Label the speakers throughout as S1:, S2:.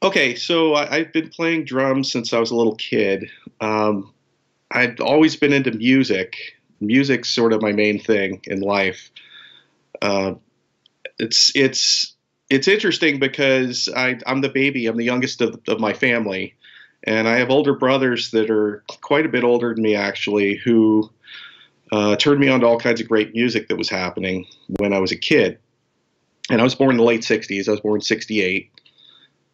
S1: Okay, so I've been playing drums since I was a little kid. I've always been into music. Music's sort of my main thing in life. Uh, it's interesting because I'm the baby. I'm the youngest of my family, and I have older brothers that are quite a bit older than me, actually, who turned me on to all kinds of great music that was happening when I was a kid. And I was born in the late '60s. I was born in '68,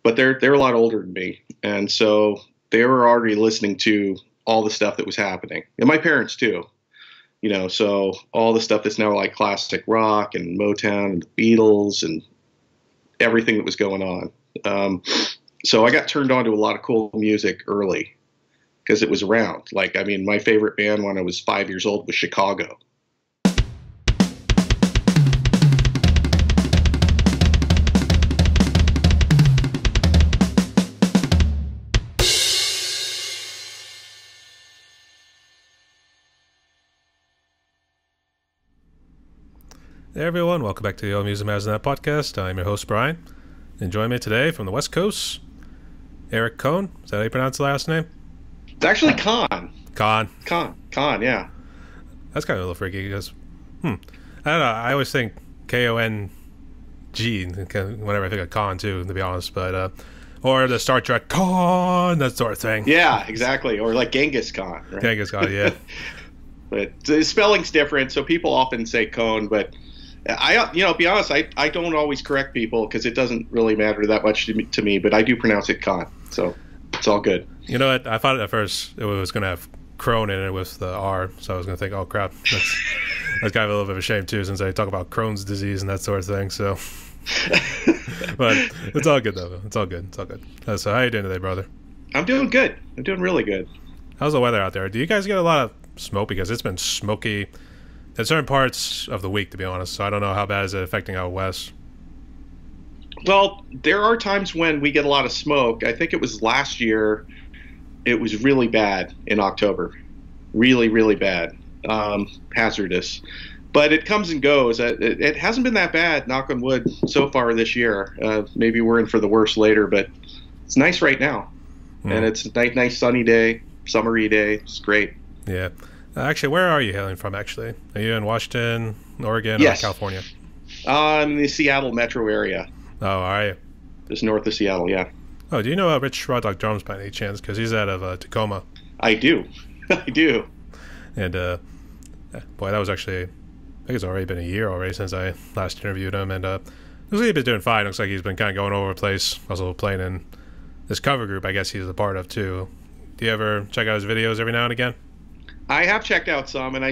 S1: but they're a lot older than me, and so they were already listening to all the stuff that was happening, and my parents too. So all the stuff that's now like classic rock and Motown and the Beatles and everything that was going on. So I got turned on to a lot of cool music early because it was around. Like, I mean, my favorite band when I was 5 years old was Chicago.
S2: Hey everyone, welcome back to the All Music Matters in That podcast. I'm your host Brian. And joining me today from the West Coast, Erick Cohn. Is that how you pronounce the last name?
S1: It's actually Cohn.
S2: Cohn.
S1: Cohn, yeah.
S2: That's kind of a little freaky because, I don't know, I always think K-O-N-G whenever I think of Cohn too, to be honest, but, or the Star Trek Cohn, that sort of thing.
S1: Yeah, exactly. Or like Genghis Khan, right?
S2: Genghis Khan, yeah.
S1: But the spelling's different, so people often say Cohn, but be honest, I don't always correct people because it doesn't really matter that much to me, but I do pronounce it Khan, so it's all good.
S2: You know what? I thought at first it was going to have Crohn in it with the R, so I was going to think, oh crap, that's kind of a little bit of a shame too, since I talk about Crohn's disease and that sort of thing, so. But it's all good though. It's all good. So how you doing today, brother?
S1: I'm doing good. I'm doing really good.
S2: How's the weather out there? Do you guys get a lot of smoke? Because it's been smoky in certain parts of the week, to be honest, so I don't know how bad is it affecting out west.
S1: Well, there are times when we get a lot of smoke. I think it was last year. It was really bad in October. Really, really bad. Hazardous. But it comes and goes. It hasn't been that bad, knock on wood, so far this year. Maybe we're in for the worst later, but it's nice right now. And it's a nice sunny day, summery day. It's great.
S2: Yeah. Actually, where are you hailing from, actually? Are you in Washington, Oregon,
S1: Yes.
S2: or California?
S1: In the Seattle metro area.
S2: Oh, are you?
S1: Just north of Seattle, yeah.
S2: Oh, do you know Rich Raw Dog Drums by any chance? Because he's out of Tacoma.
S1: I do. I do.
S2: And, boy, that was actually, I think it's already been a year already since I last interviewed him. And looks like he's been doing fine. Looks like he's been kind of going over the place. Also playing in this cover group I guess he's a part of, too. Do you ever check out his videos every now and again?
S1: I have checked out some, and he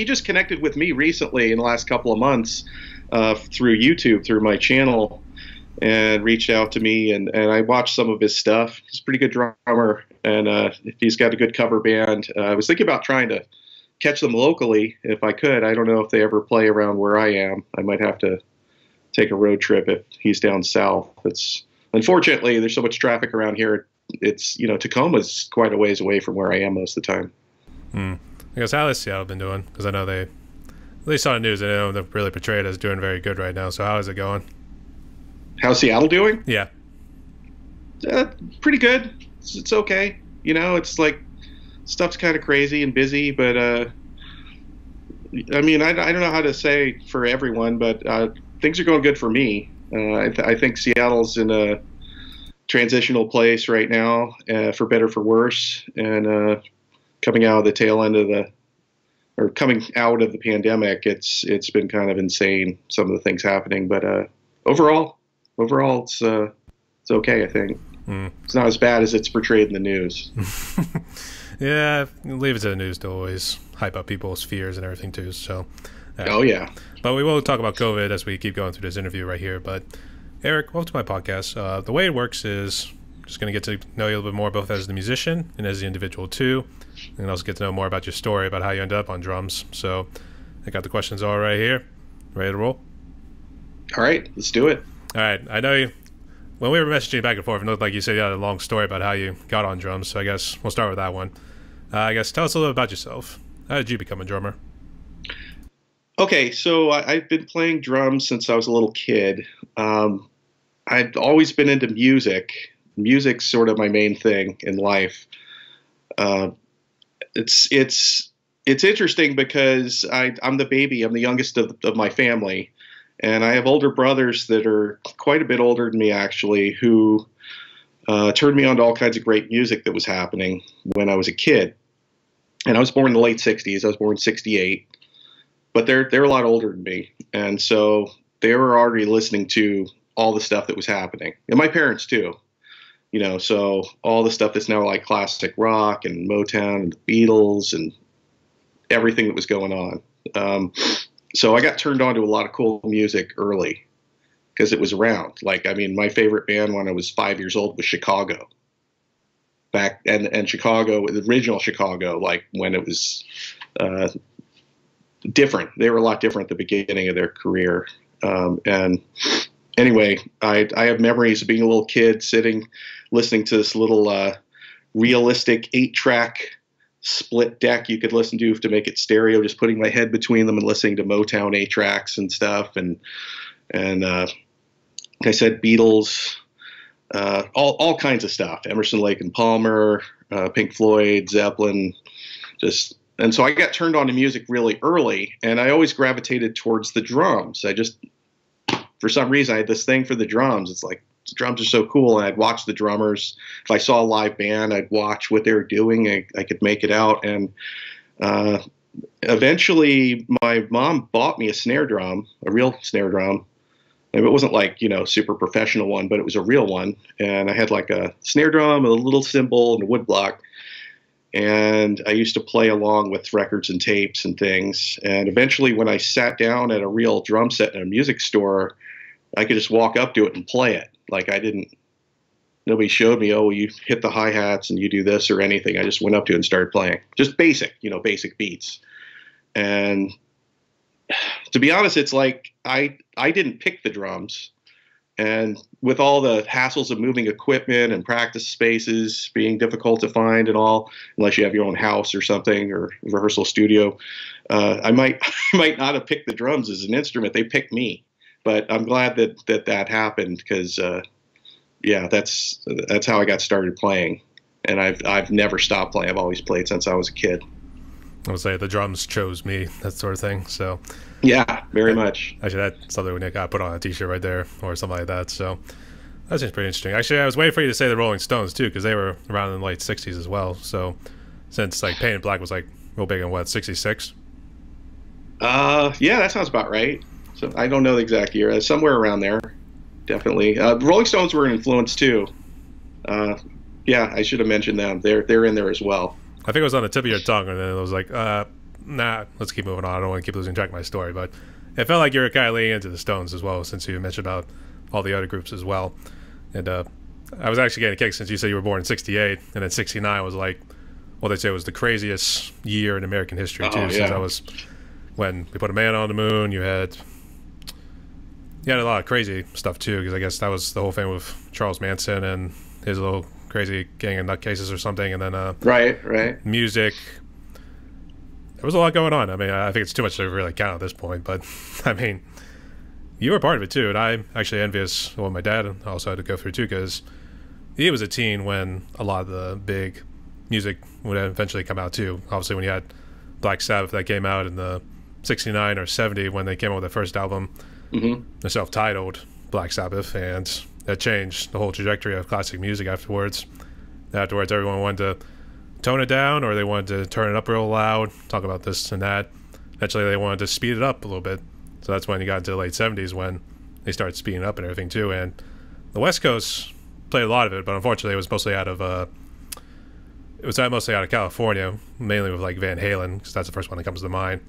S1: just connected with me recently in the last couple of months through YouTube, through my channel, and reached out to me, and I watched some of his stuff. He's a pretty good drummer, and he's got a good cover band. I was thinking about trying to catch them locally if I could. I don't know if they ever play around where I am. I might have to take a road trip if he's down south. Unfortunately, there's so much traffic around here. Tacoma's quite a ways away from where I am most of the time.
S2: I guess how has Seattle been doing? Because I know at least on the news, I know they're really portrayed as doing very good right now. So how is it going?
S1: How's Seattle doing?
S2: Yeah.
S1: Pretty good. It's okay. It's like stuff's kind of crazy and busy, but I mean, I don't know how to say for everyone, but things are going good for me. I think Seattle's in a transitional place right now, for better for worse, and coming out of the tail end of coming out of the pandemic, it's been kind of insane, some of the things happening, but overall it's okay. I think it's not as bad as it's portrayed in the news.
S2: Yeah, leave it to the news to always hype up people's fears and everything too, so
S1: oh yeah.
S2: But we will talk about COVID as we keep going through this interview right here. But Erick, welcome to my podcast. The way it works is just going to get to know you a little bit more, both as the musician and as the individual too, and also get to know more about your story, about how you ended up on drums. So I got the questions all right here. Ready to roll?
S1: All right, let's do it.
S2: All right. I know you, when we were messaging back and forth, it looked like you said you had a long story about how you got on drums. So I guess we'll start with that one. I guess tell us a little bit about yourself. How did you become a drummer?
S1: Okay, so I've been playing drums since I was a little kid. I've always been into music. Music's sort of my main thing in life. Uh, it's interesting because I'm the baby. I'm the youngest of my family, and I have older brothers that are quite a bit older than me, actually, who turned me on to all kinds of great music that was happening when I was a kid. And I was born in the late '60s. I was born in '68, but they're a lot older than me, and so they were already listening to all the stuff that was happening, and my parents too. So all the stuff that's now like classic rock and Motown and the Beatles and everything that was going on. So I got turned on to a lot of cool music early because it was around. Like, I mean, my favorite band when I was 5 years old was Chicago. And Chicago, the original Chicago, like when it was different. They were a lot different at the beginning of their career. And anyway, I have memories of being a little kid sitting, listening to this little realistic 8-track split deck you could listen to make it stereo, just putting my head between them and listening to Motown 8-tracks and stuff. And like I said, Beatles, all kinds of stuff. Emerson, Lake and Palmer, Pink Floyd, Zeppelin, and so I got turned on to music really early, and I always gravitated towards the drums. For some reason, I had this thing for the drums. It's like, the drums are so cool, and I'd watch the drummers. If I saw a live band, I'd watch what they were doing. I could make it out, and eventually my mom bought me a snare drum, a real snare drum. And it wasn't like, super professional one, but it was a real one. And I had like a snare drum, a little cymbal, and a wood block. And I used to play along with records and tapes and things. And eventually when I sat down at a real drum set in a music store, I could just walk up to it and play it. Like nobody showed me, oh, well, you hit the hi-hats and you do this or anything. I just went up to it and started playing. Just basic beats. And to be honest, it's like I didn't pick the drums. And with all the hassles of moving equipment and practice spaces being difficult to find and all, unless you have your own house or something or rehearsal studio, I might not have picked the drums as an instrument. They picked me. But I'm glad that happened because, that's how I got started playing. And I've never stopped playing. I've always played since I was a kid.
S2: I would say the drums chose me, that sort of thing. So,
S1: yeah, very much.
S2: Actually, that's something we got put on a T-shirt right there, or something like that. So that seems pretty interesting. Actually, I was waiting for you to say the Rolling Stones too, because they were around in the late '60s as well. So, since like Painted Black was like real big in what, '66?
S1: Yeah, that sounds about right. So I don't know the exact year. Somewhere around there, definitely. The Rolling Stones were an influence too. Yeah, I should have mentioned them. They're in there as well.
S2: I think it was on the tip of your tongue, and then it was like, nah, let's keep moving on. I don't want to keep losing track of my story, but it felt like you were kind of leaning into the Stones as well, since you mentioned about all the other groups as well. And I was actually getting a kick since you said you were born in '68, and then '69 was like, well, they say it was the craziest year in American history too, since that was when we put a man on the moon. You had a lot of crazy stuff too, because I guess that was the whole thing with Charles Manson and his little crazy gang of nutcases or something, and then
S1: right
S2: music. There was a lot going on. I mean, I think it's too much to really count at this point, but I mean, you were part of it too, and I'm actually envious of what my dad also had to go through too, because he was a teen when a lot of the big music would eventually come out too. Obviously, when you had Black Sabbath that came out in the '69 or '70 when they came out with their first album, the self-titled Black Sabbath, and that changed the whole trajectory of classic music afterwards. Afterwards, everyone wanted to tone it down, or they wanted to turn it up real loud, talk about this and that. Eventually, they wanted to speed it up a little bit. So that's when you got into the late '70s when they started speeding up and everything too. And the West Coast played a lot of it, but unfortunately, it was mostly out of California, mainly with like Van Halen, because that's the first one that comes to mind.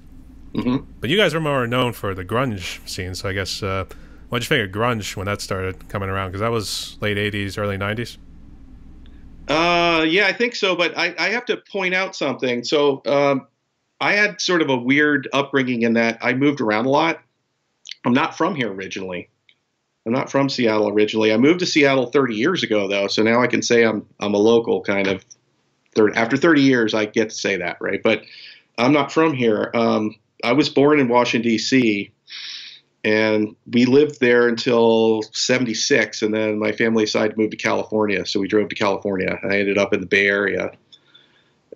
S2: But you guys are more known for the grunge scene, so I guess what'd you think of grunge when that started coming around? Because that was late '80s, early '90s.
S1: Yeah, I think so. But I have to point out something. So I had sort of a weird upbringing in that I moved around a lot. I'm not from here originally. I'm not from Seattle originally. I moved to Seattle 30 years ago, though, so now I can say I'm a local kind of. After 30 years, I get to say that, right? But I'm not from here. I was born in Washington, D.C., and we lived there until '76, and then my family decided to move to California, so we drove to California. I ended up in the Bay Area,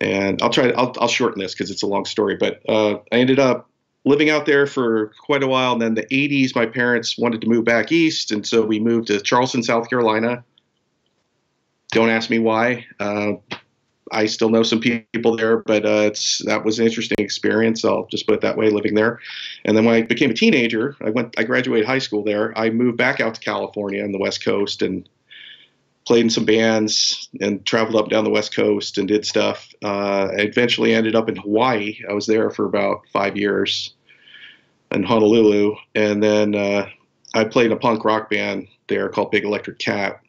S1: and I'll shorten this because it's a long story, but I ended up living out there for quite a while, and then the '80s, my parents wanted to move back east, and so we moved to Charleston, South Carolina. Don't ask me why. I still know some people there, but that was an interesting experience. I'll just put it that way, living there. And then when I became a teenager, I graduated high school there. I moved back out to California on the West Coast and played in some bands and traveled up and down the West Coast and did stuff. I eventually ended up in Hawaii. I was there for about 5 years in Honolulu. And then I played in a punk rock band there called Big Electric Cat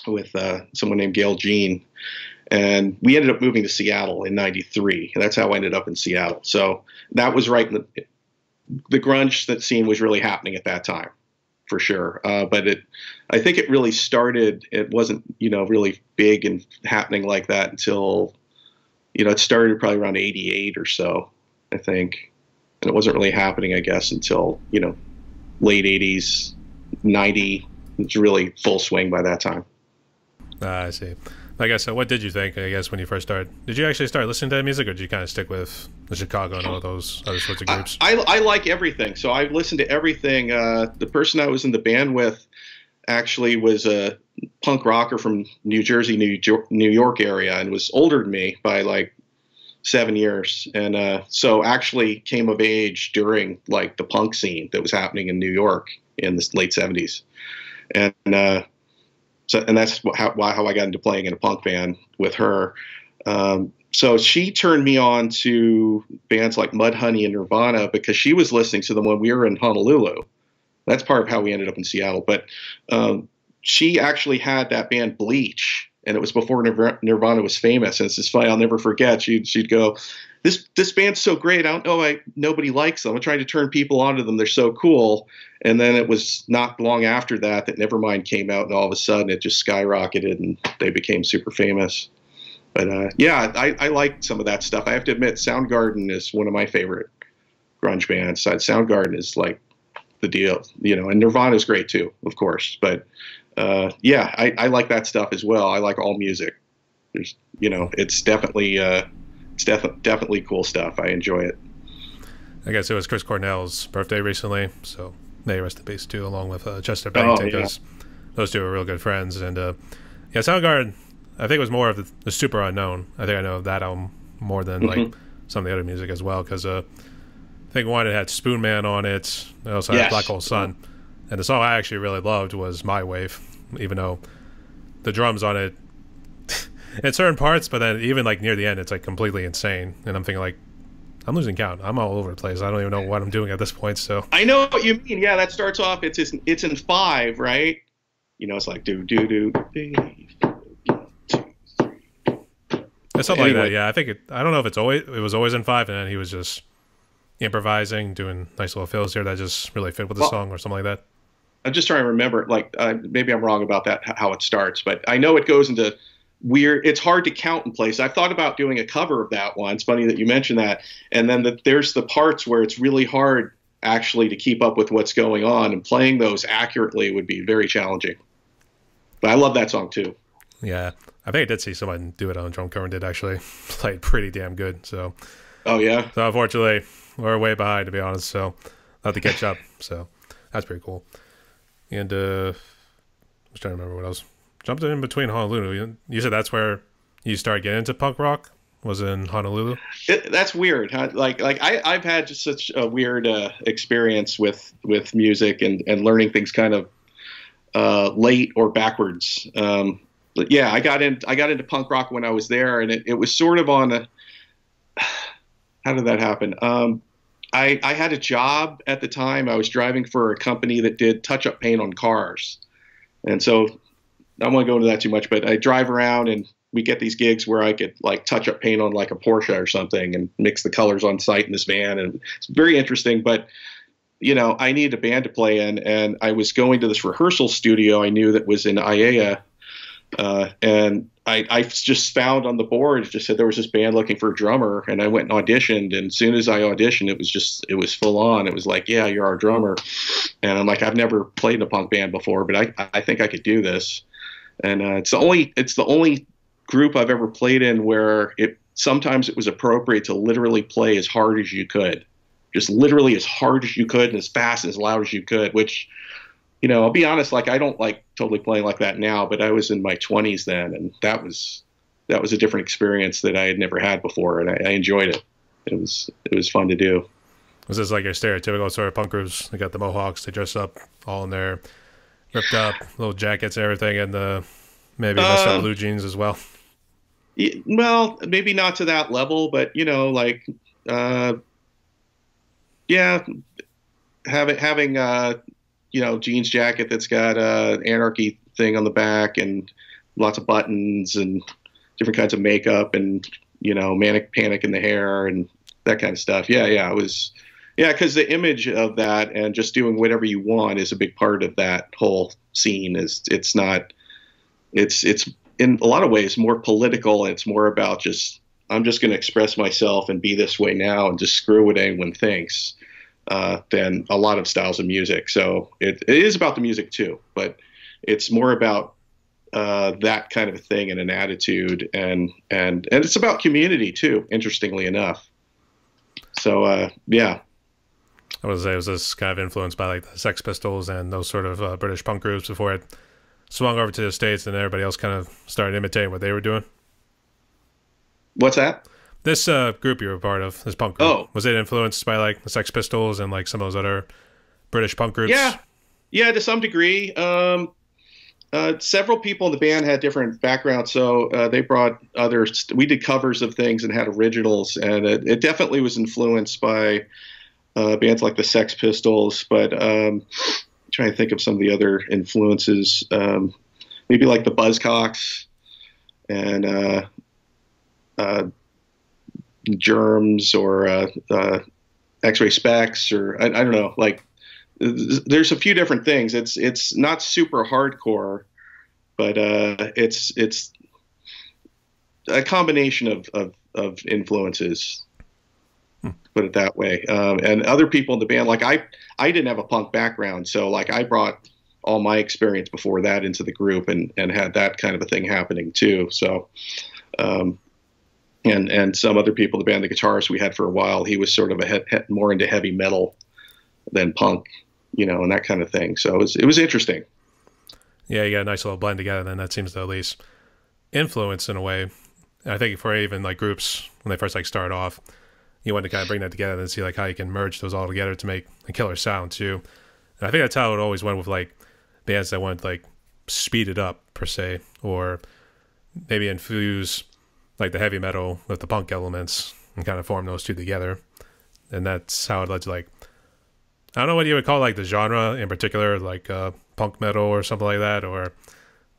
S1: with someone named Gail Jean. And we ended up moving to Seattle in '93. And that's how I ended up in Seattle. So that was right in the grunge scene was really happening at that time, for sure. But I think it really started. It wasn't, really big and happening like that until, it started probably around '88 or so, I think. And it wasn't really happening, I guess, until, late '80s, '90. It was really full swing by that time.
S2: I see. I guess, so what did you think, I guess, when you first started? Did you actually start listening to that music, or did you kind of stick with the Chicago and all those other sorts of groups?
S1: I like everything, so I listened to everything. The person I was in the band with actually was a punk rocker from New Jersey, New York area, and was older than me by like 7 years. And so actually came of age during like the punk scene that was happening in New York in the late '70s. And and that's how I got into playing in a punk band with her. So she turned me on to bands like Mudhoney and Nirvana because she was listening to them when we were in Honolulu. That's part of how we ended up in Seattle. But she actually had that band Bleach, and it was before Nirvana was famous. And it's just funny, I'll never forget. She'd go, this band's so great. I don't know why nobody likes them. I'm trying to turn people onto them. They're so cool. And then it was not long after that Nevermind came out, and all of a sudden it just skyrocketed and they became super famous. But I like some of that stuff. I have to admit, Soundgarden is one of my favorite grunge bands. Soundgarden is like the deal, and Nirvana is great too, of course. But I like that stuff as well. I like all music. There's, it's definitely definitely cool stuff. I enjoy it.
S2: I guess it was Chris Cornell's birthday recently, so may he rest in peace too, along with Chester Bennington, because those two are real good friends. And Soundgarden, I think it was more of the Super Unknown. I think I know that album more than like some of the other music as well, because I think one, it had Spoon Man on it. It also had Black Hole Sun. And the song I actually really loved was My Wave, even though the drums on it in certain parts, but then even like near the end, it's like completely insane. And I'm thinking like, I'm losing count. I'm all over the place. I don't even know what I'm doing at this point. So
S1: I know what you mean. Yeah, that starts off. It's in 5, right? It's like do.
S2: It's something like that. Yeah, I think I don't know if it was always in 5, and then he was just improvising, doing nice little fills here that just really fit with the song or something like that.
S1: I'm just trying to remember. Like maybe I'm wrong about that, how it starts, but I know it goes into weird. It's hard to count in place. I've thought about doing a cover of that one. It's funny that you mentioned that. And then there's the parts where it's really hard actually to keep up with what's going on, and playing those accurately would be very challenging. But I love that song too.
S2: Yeah, I think I did see someone do it on drum cover and did actually play pretty damn good. So,
S1: oh yeah.
S2: So unfortunately, we're way behind, to be honest. So I'll have to catch up. So that's pretty cool. And I was trying to remember what else. Jumped in between Honolulu. You said that's where you started getting into punk rock? Was in Honolulu?
S1: That's weird. Huh? Like I've had just such a weird experience with music and learning things kind of late or backwards. But yeah, I got into punk rock when I was there, and it was sort of on a. How did that happen? I had a job at the time. I was driving for a company that did touch-up paint on cars, and so. I don't want to go into that too much, but I drive around and we get these gigs where I could like touch up paint on like a Porsche or something and mix the colors on site in this van. And it's very interesting, but I needed a band to play in, and I was going to this rehearsal studio I knew that was in Aiea, And I just found on the board, it just said there was this band looking for a drummer, and I went and auditioned. And as soon as I auditioned, it was full on. It was like, yeah, you're our drummer. And I'm like, I've never played in a punk band before, but I think I could do this. And it's the only group I've ever played in where sometimes it was appropriate to literally play as hard as you could, just literally as hard as you could and as fast and as loud as you could, which, I'll be honest, like I don't like totally playing like that now, but I was in my 20s then, and that was a different experience that I had never had before, and I enjoyed it. It was fun to do.
S2: Was this like your stereotypical sort of punk groups? They got the mohawks, they dress up all in their ripped up little jackets and everything, and maybe messed up blue jeans as well.
S1: Well, maybe not to that level, but yeah, having jeans jacket that's got anarchy thing on the back and lots of buttons and different kinds of makeup and manic panic in the hair and that kind of stuff. Yeah, it was. Yeah, because the image of that and just doing whatever you want is a big part of that whole scene. It's in a lot of ways more political, and it's more about I'm just going to express myself and be this way now and just screw what anyone thinks than a lot of styles of music. So it is about the music too, but it's more about that kind of a thing and an attitude, and it's about community too, interestingly enough. So yeah.
S2: I would say it was this kind of influenced by like the Sex Pistols and those sort of British punk groups before it swung over to the States and everybody else kind of started imitating what they were doing.
S1: What's that?
S2: This group you were a part of, this punk group, was it influenced by like the Sex Pistols and like some of those other British punk groups?
S1: Yeah, to some degree. Several people in the band had different backgrounds, so they brought others. We did covers of things and had originals, and it definitely was influenced by bands like the Sex Pistols, but trying to think of some of the other influences, maybe like the Buzzcocks and Germs or X-Ray Specs, or I don't know. Like, there's a few different things. It's not super hardcore, but it's a combination of influences. Put it that way. And other people in the band, like I didn't have a punk background, so like I brought all my experience before that into the group and had that kind of a thing happening too. So, and some other people in the band, the guitarist we had for a while, he was sort of more into heavy metal than punk, and that kind of thing. So it was interesting.
S2: Yeah, you got a nice little blend together, then that seems to at least influence in a way. And I think for even like groups when they first like start off, you want to kind of bring that together and see like how you can merge those all together to make a killer sound too. And I think that's how it always went with like bands that want like speed it up per se, or maybe infuse like the heavy metal with the punk elements and kind of form those two together. And that's how it led to like, I don't know what you would call like the genre in particular, like punk metal or something like that, or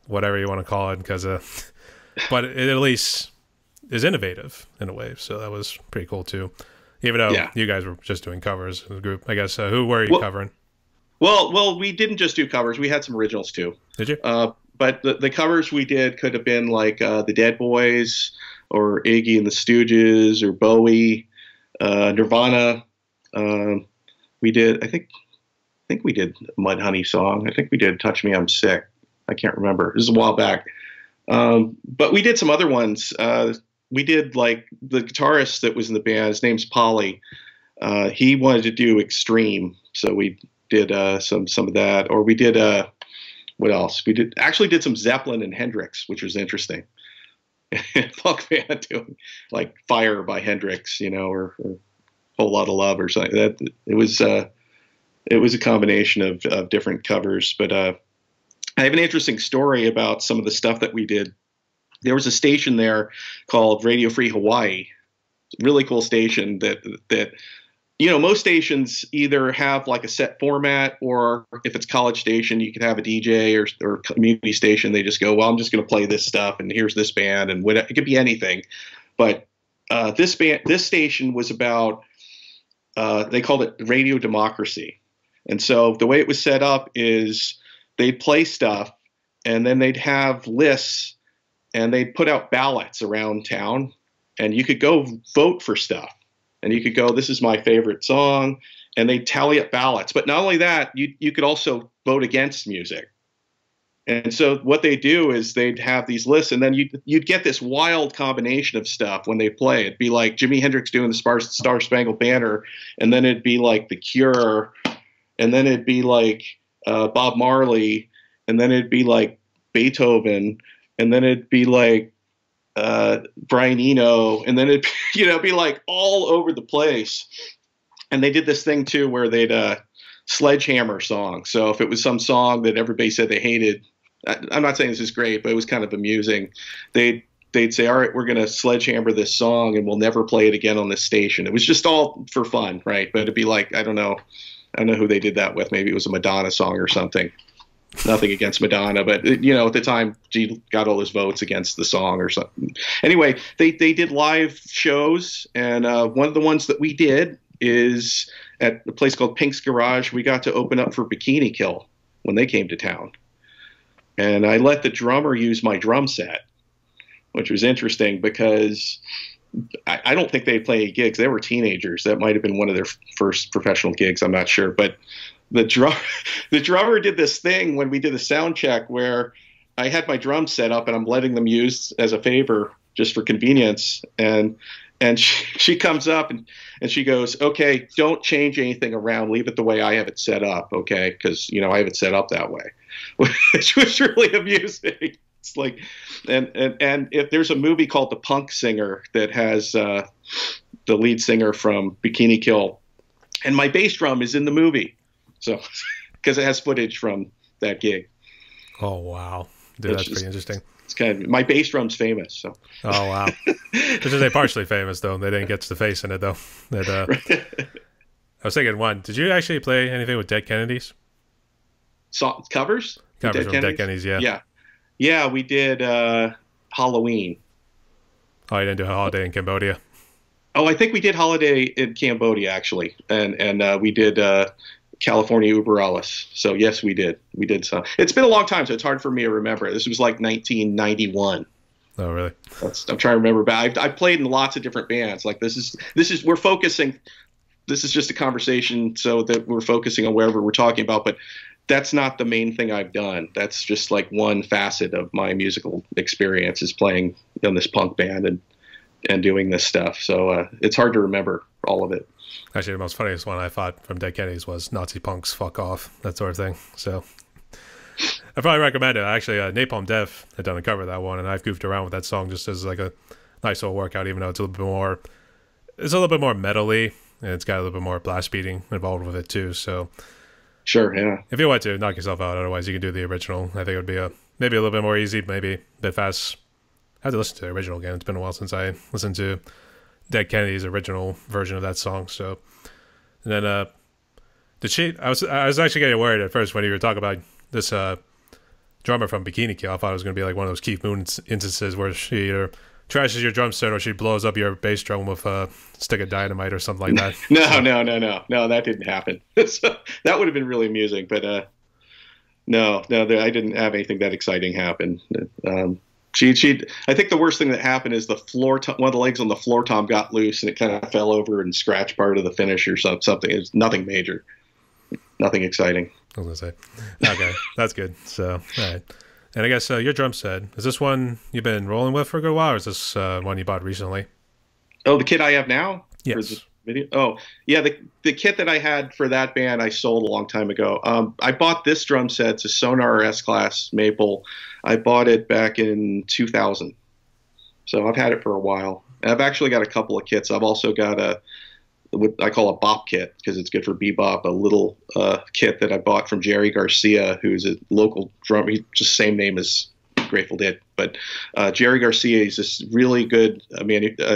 S2: whatever you want to call it, because but it at least is innovative in a way, so that was pretty cool too. Even though you guys were just doing covers as a group, I guess. Who were you covering?
S1: Well, we didn't just do covers; we had some originals too.
S2: Did you?
S1: But the covers we did could have been like the Dead Boys, or Iggy and the Stooges, or Bowie, Nirvana. We did, I think we did a Mudhoney song. I think we did "Touch Me, I'm Sick." I can't remember. This is a while back. But we did some other ones. We did like the guitarist that was in the band. His name's Polly. He wanted to do extreme, so we did some of that. Or we did what else? We did some Zeppelin and Hendrix, which was interesting. Punk band doing like "Fire" by Hendrix, or "Whole Lot of Love" or something. That it was a combination of different covers. But I have an interesting story about some of the stuff that we did. There was a station there called Radio Free Hawaii. Really cool station that most stations either have like a set format, or if it's college station, you could have a DJ or community station. They just go, well, I'm just going to play this stuff, and here's this band, and it could be anything. But this station was about, they called it Radio Democracy. And so the way it was set up is they'd play stuff, and then they'd have lists, and they'd put out ballots around town, and you could go vote for stuff, and you could go, this is my favorite song, and they'd tally up ballots. But not only that, you could also vote against music. And so what they do is they'd have these lists, and then you'd get this wild combination of stuff when they play. It'd be like Jimi Hendrix doing the Star Spangled Banner, and then it'd be like The Cure, and then it'd be like Bob Marley, and then it'd be like Beethoven, and then it'd be like Brian Eno, and then it'd be like all over the place. And they did this thing too where they'd sledgehammer songs. So if it was some song that everybody said they hated, I'm not saying this is great, but it was kind of amusing, they'd say, all right, we're going to sledgehammer this song and we'll never play it again on this station. It was just all for fun, right? But it'd be like, I don't know who they did that with. Maybe it was a Madonna song or something. Nothing against Madonna, but at the time she got all those votes against the song or something. Anyway, they did live shows, and one of the ones that we did is at a place called Pink's Garage. We got to open up for Bikini Kill when they came to town. And I let the drummer use my drum set, which was interesting because I don't think they played any gigs. They were teenagers. That might have been one of their first professional gigs. I'm not sure. But the drummer did this thing when we did the sound check where I had my drum set up and I'm letting them use as a favor just for convenience. And she comes up and she goes, okay, don't change anything around. Leave it the way I have it set up, okay? Because, I have it set up that way, which was really amusing. It's like, and if there's a movie called The Punk Singer that has the lead singer from Bikini Kill, and my bass drum is in the movie. So, because it has footage from that gig.
S2: Oh, wow. Dude, that's pretty interesting.
S1: It's kind of, my bass drum's famous. So.
S2: Oh, wow. Which is partially famous, though. They didn't get the face in it, though. I was thinking, did you actually play anything with Dead Kennedys?
S1: Covers?
S2: Covers from Dead Kennedys, yeah.
S1: Yeah. Yeah, we did Halloween.
S2: Oh, you didn't do a Holiday in Cambodia?
S1: Oh, I think we did Holiday in Cambodia, actually. And we did California Uber Alles. So, yes, we did. We did some. It's been a long time, so it's hard for me to remember. This was like 1991.
S2: Oh, really?
S1: I'm trying to remember. But I played in lots of different bands. Like, we're focusing. This is just a conversation so that we're focusing on wherever we're talking about. But that's not the main thing I've done. That's just like one facet of my musical experience is playing in this punk band and doing this stuff. So it's hard to remember all of it.
S2: Actually, the most funniest one I thought from Dead Kennedys was Nazi punks, fuck off, that sort of thing. So I probably recommend it. Actually, Napalm Death had done a cover of that one, and I've goofed around with that song just as like a nice little workout, even though it's a little bit more metal-y, and it's got a little bit more blast beating involved with it too. So
S1: sure, yeah.
S2: If you want to knock yourself out, otherwise you can do the original. I think it would be maybe a little bit more easy, maybe a bit fast. I have to listen to the original again. It's been a while since I listened to Dead Kennedy's original version of that song. So, and then I was actually getting worried at first when you were talking about this drummer from Bikini Kill. I thought it was going to be like one of those Keith Moon instances where she either trashes your drum set or she blows up your bass drum with a stick of dynamite or something like that.
S1: No, that didn't happen. So, that would have been really amusing, but no, I didn't have anything that exciting happen. I think the worst thing that happened is one of the legs on the floor tom got loose and it kind of fell over and scratched part of the finish or something. It's nothing major, nothing exciting.
S2: I was gonna say, okay, that's good. So, all right. And I guess your drum set, is this one you've been rolling with for a good while, or is this one you bought recently?
S1: Oh, the kit I have now?
S2: Yes.
S1: For this video? Oh, yeah, the kit that I had for that band I sold a long time ago. I bought this drum set. It's a Sonar S-Class Maple. I bought it back in 2000. So I've had it for a while. And I've actually got a couple of kits. I've also got what I call a bop kit because it's good for bebop, a little kit that I bought from Jerry Garcia, who's a local drummer. He's just the same name as Grateful Dead. But Jerry Garcia is this really good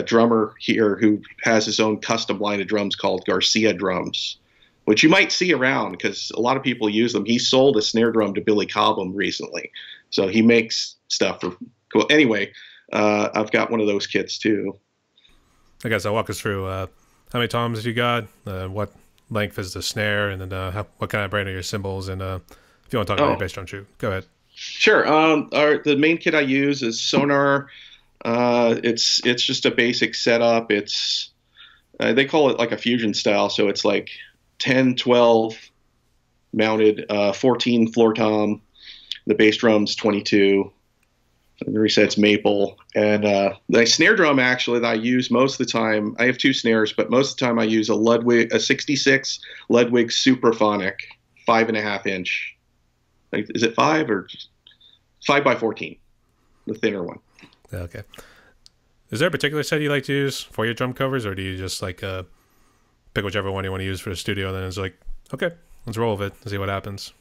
S1: drummer here who has his own custom line of drums called Garcia drums, which you might see around because a lot of people use them. He sold a snare drum to Billy Cobham recently. So he makes stuff for cool. Anyway, I've got one of those kits too.
S2: I guess I'll walk us through how many toms have you got, what length is the snare, and then what kind of brand are your cymbals, and if you want to talk about your bass drum too, go ahead.
S1: Sure. The main kit I use is Sonar. It's just a basic setup. It's they call it like a fusion style, so it's like 10, 12 mounted, 14 floor tom. The bass drum's 22. The reset's maple, and the snare drum actually that I use most of the time. I have two snares, but most of the time I use a 66 Ludwig Supraphonic 5.5 inch. Is it 5 by 14? The thinner one.
S2: Okay. Is there a particular set you like to use for your drum covers, or do you just like pick whichever one you want to use for the studio, and then it's like, okay, let's roll with it and see what happens?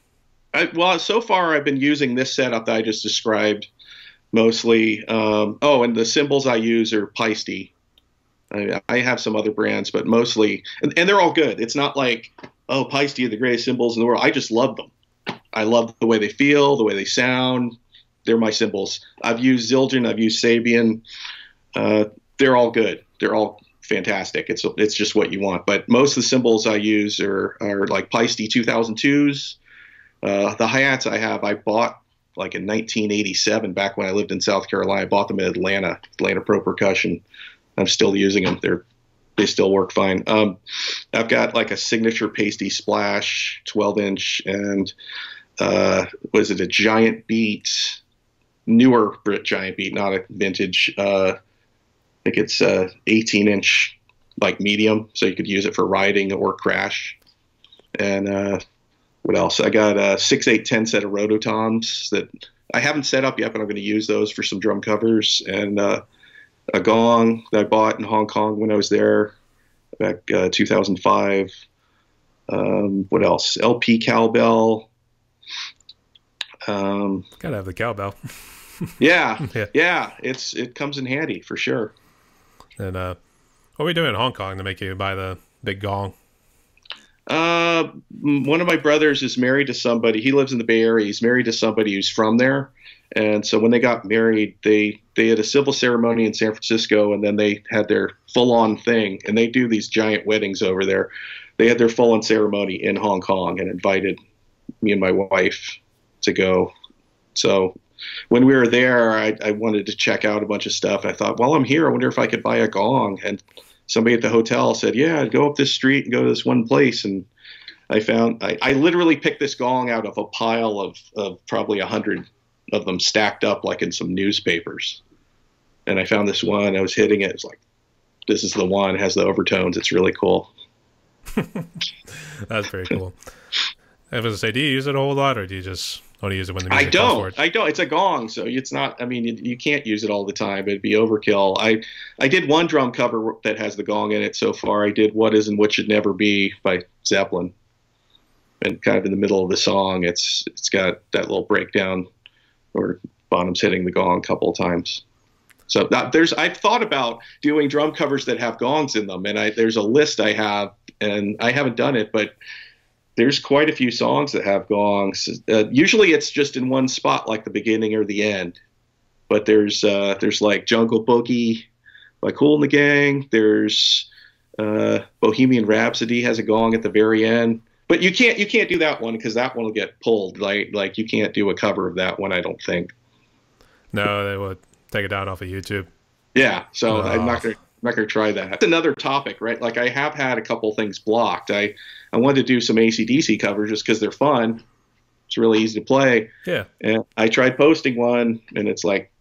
S1: Well, so far I've been using this setup that I just described mostly. And the cymbals I use are Peisty. I have some other brands, but mostly, and they're all good. It's not like, oh, Peisty are the greatest cymbals in the world. I just love them. I love the way they feel, the way they sound. They're my cymbals. I've used Zildjian. I've used Sabian. They're all good. They're all fantastic. It's just what you want. But most of the cymbals I use are like Peisty 2002s. The hi-hats I bought like in 1987, back when I lived in South Carolina. I bought them in Atlanta Pro Percussion. I'm still using them. They still work fine. I've got like a signature Pasty Splash 12-inch and was it a Giant Beat, newer Giant Beat, not a vintage. I think it's 18-inch like medium, so you could use it for riding or crash. And what else? I got a 6/8-10 set of Rototoms that I haven't set up yet, but I'm going to use those for some drum covers. And a gong that I bought in Hong Kong when I was there back 2005. What else? LP cowbell.
S2: Gotta have the cowbell.
S1: Yeah. It comes in handy for sure.
S2: And what were you doing in Hong Kong to make you buy the big gong?
S1: One of my brothers is married to somebody. He lives in the Bay Area. He's married to somebody who's from there. And so when they got married, they had a civil ceremony in San Francisco, and then they had their full-on thing. And they do these giant weddings over there. They had their full-on ceremony in Hong Kong and invited me and my wife to go. So when we were there, I wanted to check out a bunch of stuff. I thought, while I'm here, I wonder if I could buy a gong. And somebody at the hotel said, yeah, go up this street and go to this one place. And I literally picked this gong out of a pile of probably 100 of them stacked up like in some newspapers. And I found this one. I was hitting it. It's like, this is the one. It has the overtones. It's really cool.
S2: That's very cool. I was going to say, do you use it a whole lot, or do you just only use it when the music calls for it?
S1: I don't. It's a gong, so it's not. I mean, you can't use it all the time. It'd be overkill. I did one drum cover that has the gong in it so far. I did "What Is and What Should Never Be" by Zeppelin, and kind of in the middle of the song, it's got that little breakdown where Bonham's hitting the gong a couple of times. So I've thought about doing drum covers that have gongs in them, and there's a list I have, and I haven't done it, but there's quite a few songs that have gongs. Usually it's just in one spot, like the beginning or the end. But there's like Jungle Boogie by Cool and the Gang. There's Bohemian Rhapsody has a gong at the very end. But you can't do that one because that one will get pulled. Like you can't do a cover of that one, I don't think.
S2: No, they would take it down off of YouTube.
S1: Yeah, so I'm not gonna try that. That's another topic, right? Like I have had a couple things blocked. I wanted to do some AC/DC covers just because they're fun. It's really easy to play.
S2: Yeah.
S1: And I tried posting one, and it's like,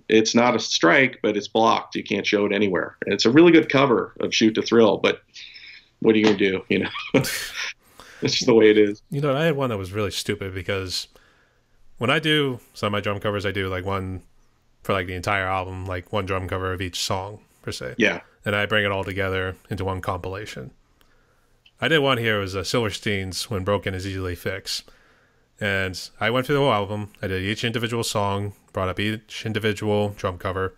S1: it's not a strike, but it's blocked. You can't show it anywhere. And it's a really good cover of Shoot to Thrill, but what are you gonna do? You know, it's just the way it is.
S2: You know, I had one that was really stupid because when I do some of my drum covers, I do like one for like the entire album, like one drum cover of each song per se.
S1: Yeah.
S2: And I bring it all together into one compilation. I did one here. It was Silverstein's When Broken Is Easily Fixed. And I went through the whole album. I did each individual song, brought up each individual drum cover.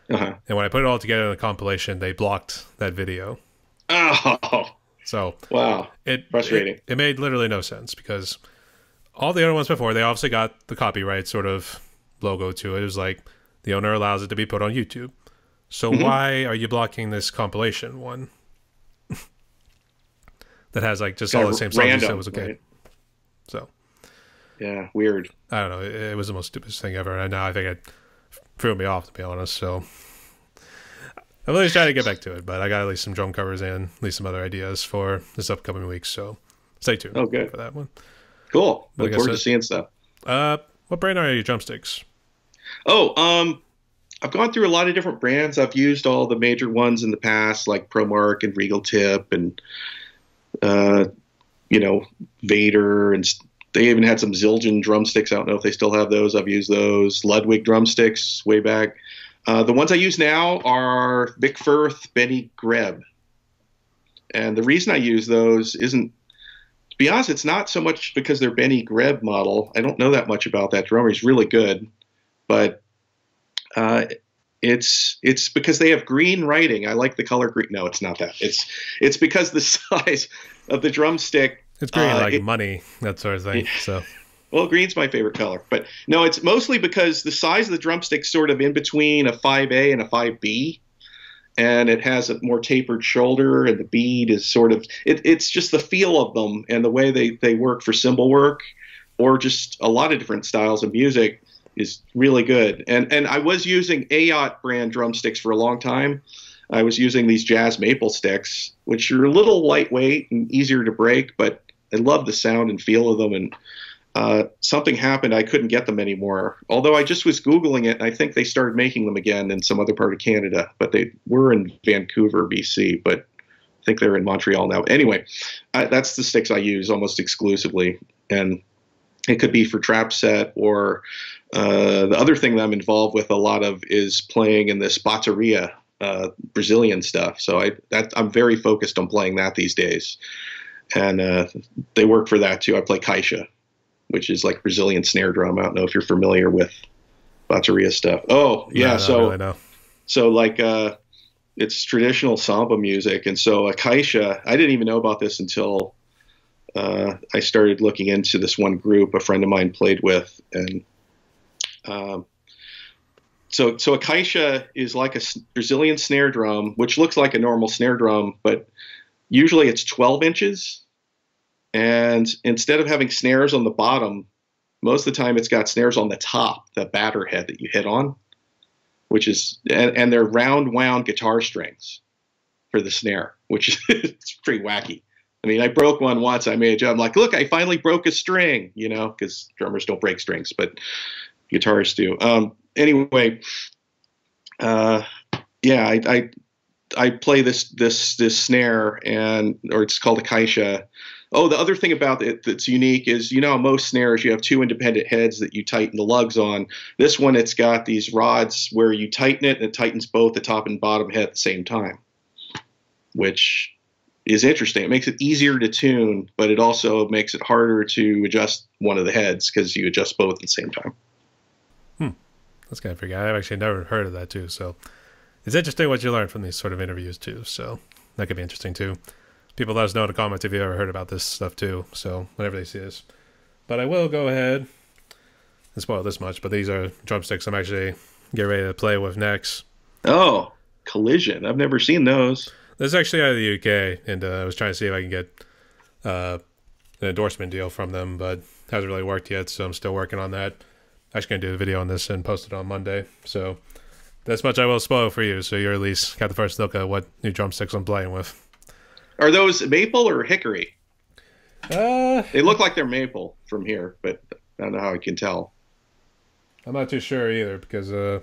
S1: Uh-huh.
S2: And when I put it all together in a compilation, they blocked that video.
S1: Oh.
S2: So
S1: wow. Frustrating.
S2: It made literally no sense because all the other ones before, they obviously got the copyright sort of logo to it. It was like the owner allows it to be put on YouTube. So why are you blocking this compilation one that has like just all the same songs you said was okay? Right. So
S1: Yeah, weird.
S2: I don't know. It was the most stupidest thing ever. And now I think it threw me off, to be honest. So I'm at least trying to get back to it. But I got at least some drum covers and at least some other ideas for this upcoming week. So stay tuned for that one.
S1: Cool. Look forward to seeing stuff.
S2: What brand are your drumsticks?
S1: I've gone through a lot of different brands. I've used all the major ones in the past, like ProMark and Regal Tip and, Vader. And they even had some Zildjian drumsticks. I don't know if they still have those. I've used those. Ludwig drumsticks way back. The ones I use now are Vic Firth, Benny Greb. And the reason I use those isn't, to be honest, it's not so much because they're Benny Greb model. I don't know that much about that drummer. He's really good. But it's because they have green writing. I like the color green. No, it's not that. It's because the size of the drumstick.
S2: It's green like money, that sort of thing. So,
S1: well, green's my favorite color, but no, it's mostly because the size of the drumstick's sort of in between a 5A and a 5B, and it has a more tapered shoulder, and the bead is sort of. It's just the feel of them and the way they work for cymbal work, or just a lot of different styles of music. Is really good. And I was using Ayotte brand drumsticks for a long time. I was using these jazz maple sticks, which are a little lightweight and easier to break, but I love the sound and feel of them. And something happened. I couldn't get them anymore. Although I just was Googling it, and I think they started making them again in some other part of Canada. But they were in Vancouver, BC, but I think they're in Montreal now. Anyway, that's the sticks I use almost exclusively. And it could be for trap set or the other thing that I'm involved with a lot of is playing in this bateria, Brazilian stuff. So I'm very focused on playing that these days. And they work for that too. I play caixa, which is like Brazilian snare drum. I don't know if you're familiar with bateria stuff. Oh, yeah. So like it's traditional samba music. And so a caixa, I didn't even know about this until I started looking into this one group a friend of mine played with, and so a caixa is like a Brazilian snare drum, which looks like a normal snare drum, but usually it's 12 inches, and instead of having snares on the bottom, most of the time it's got snares on the top, the batter head that you hit on, which is and they're round wound guitar strings for the snare, which is pretty wacky. I mean, I broke one once. I made a joke. I'm like, look, I finally broke a string, because drummers don't break strings, but guitarists do. Anyway, I play this snare, or it's called a caixa. Oh, the other thing about it that's unique is, most snares you have two independent heads that you tighten the lugs on. This one, it's got these rods where you tighten it, and it tightens both the top and bottom head at the same time, which is interesting. It makes it easier to tune, but it also makes it harder to adjust one of the heads because you adjust both at the same time.
S2: That's kind of freaky. I've actually never heard of that too. So it's interesting what you learn from these sort of interviews too. So that could be interesting too. People let us know in the comments if you ever heard about this stuff too. So whenever they see this. But I will go ahead and spoil this much. But these are drumsticks I'm actually getting ready to play with next.
S1: Oh, Collision. I've never seen those.
S2: This is actually out of the UK, and I was trying to see if I can get an endorsement deal from them, but hasn't really worked yet, so I'm still working on that. I'm actually going to do a video on this and post it on Monday, so that's much I will spoil for you, so you're at least got the first look at what new drumsticks I'm playing with.
S1: Are those maple or hickory? They look like they're maple from here, but I don't know how I can tell.
S2: I'm not too sure either, because I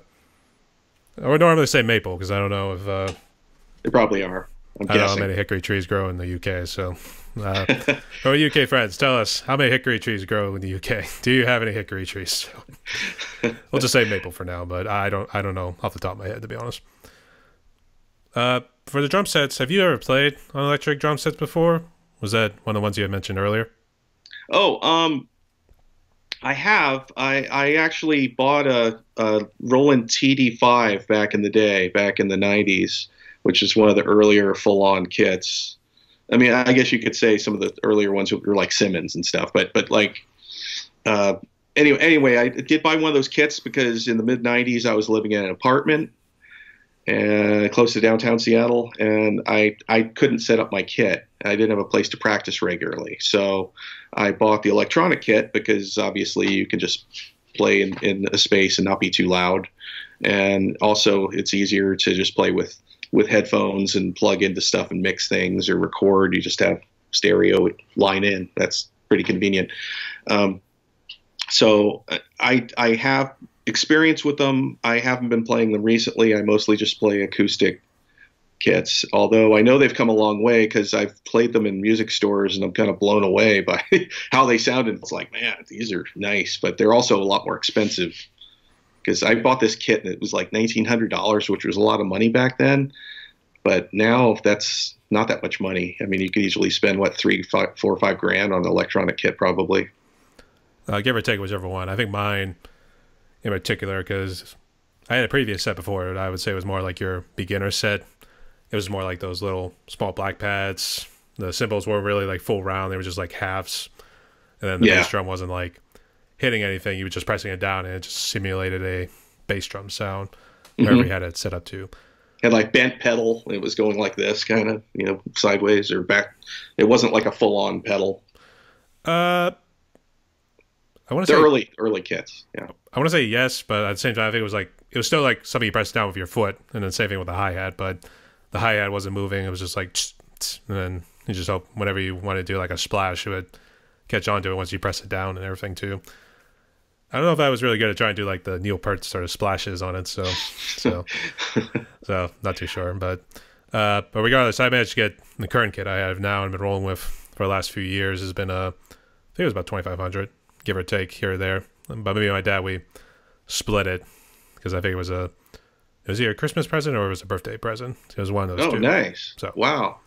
S2: would normally say maple, because I don't know if...
S1: They probably are.
S2: I don't know how many hickory trees grow in the UK, so our UK friends, tell us how many hickory trees grow in the UK. Do you have any hickory trees? We'll just say maple for now, but I don't know off the top of my head, to be honest. For the drum sets, have you ever played on electric drum sets before? Was that one of the ones you had mentioned earlier?
S1: Oh, I have. I actually bought a Roland TD5 back in the day, back in the 90s. Which is one of the earlier full-on kits. I mean, I guess you could say some of the earlier ones were like Simmons and stuff, but like, anyway, I did buy one of those kits because in the mid-90s I was living in an apartment, and close to downtown Seattle, and I couldn't set up my kit. I didn't have a place to practice regularly, so I bought the electronic kit because obviously you can just play in a space and not be too loud, and also it's easier to just play with headphones and plug into stuff and mix things or record. You just have stereo line in. That's pretty convenient. So I have experience with them. I haven't been playing them recently. I mostly just play acoustic kits, although I know they've come a long way because I've played them in music stores and I'm kind of blown away by how they sounded. It's like, man, these are nice, but they're also a lot more expensive because I bought this kit and it was like $1,900, which was a lot of money back then. But now that's not that much money. I mean, you could easily spend, what, $4 or $5 grand on an electronic kit probably.
S2: Give or take whichever one. I think mine in particular, because I had a previous set before it, I would say it was more like your beginner set. It was more like those little small black pads. The cymbals weren't really like full round. They were just like halves. And then the bass drum wasn't like hitting anything. You were just pressing it down and it just simulated a bass drum sound wherever you had it set up to.
S1: And like bent pedal. It was going like this kind of, sideways or back. It wasn't like a full on pedal.
S2: I want to say
S1: early kits. Yeah.
S2: I want to say yes, but at the same time, I think it was still like something you press down with your foot, and then same thing with the hi-hat, but the hi-hat wasn't moving. It was just like, and then you just hope whenever you want to do like a splash, it would catch on to it once you press it down and everything too. I don't know if I was really good at trying to do like the Neil Peart sort of splashes on it, so not too sure. But regardless, I managed to get the current kit I have now and been rolling with for the last few years has been I think it was about $2,500. Give or take here or there, but maybe my dad, we split it because I think it was either a Christmas present or it was a birthday present. It was one of those two.
S1: Oh, nice! So wow,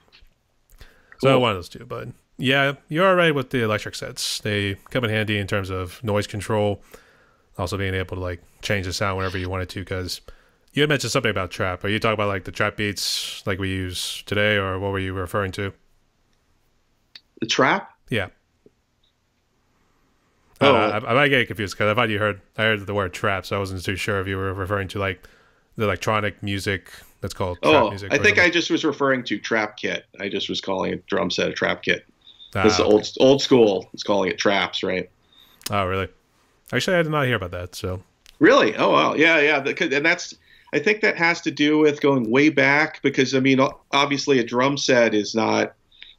S2: so one of those two. But yeah, you're all right with the electric sets. They come in handy in terms of noise control, also being able to like change the sound whenever you wanted to. Because you had mentioned something about trap. Are you talking about like the trap beats like we use today, or what were you referring to?
S1: The trap?
S2: Yeah.
S1: Oh.
S2: I might get confused because I thought I heard the word trap, so I wasn't too sure if you were referring to like the electronic music that's called trap music.
S1: I think I just was referring to trap kit. I just was calling it drum set a trap kit. This is old school. It's calling it traps, right?
S2: Oh, really? Actually, I did not hear about that. So
S1: really? Oh, wow. Yeah. And I think that has to do with going way back because I mean, obviously, a drum set is not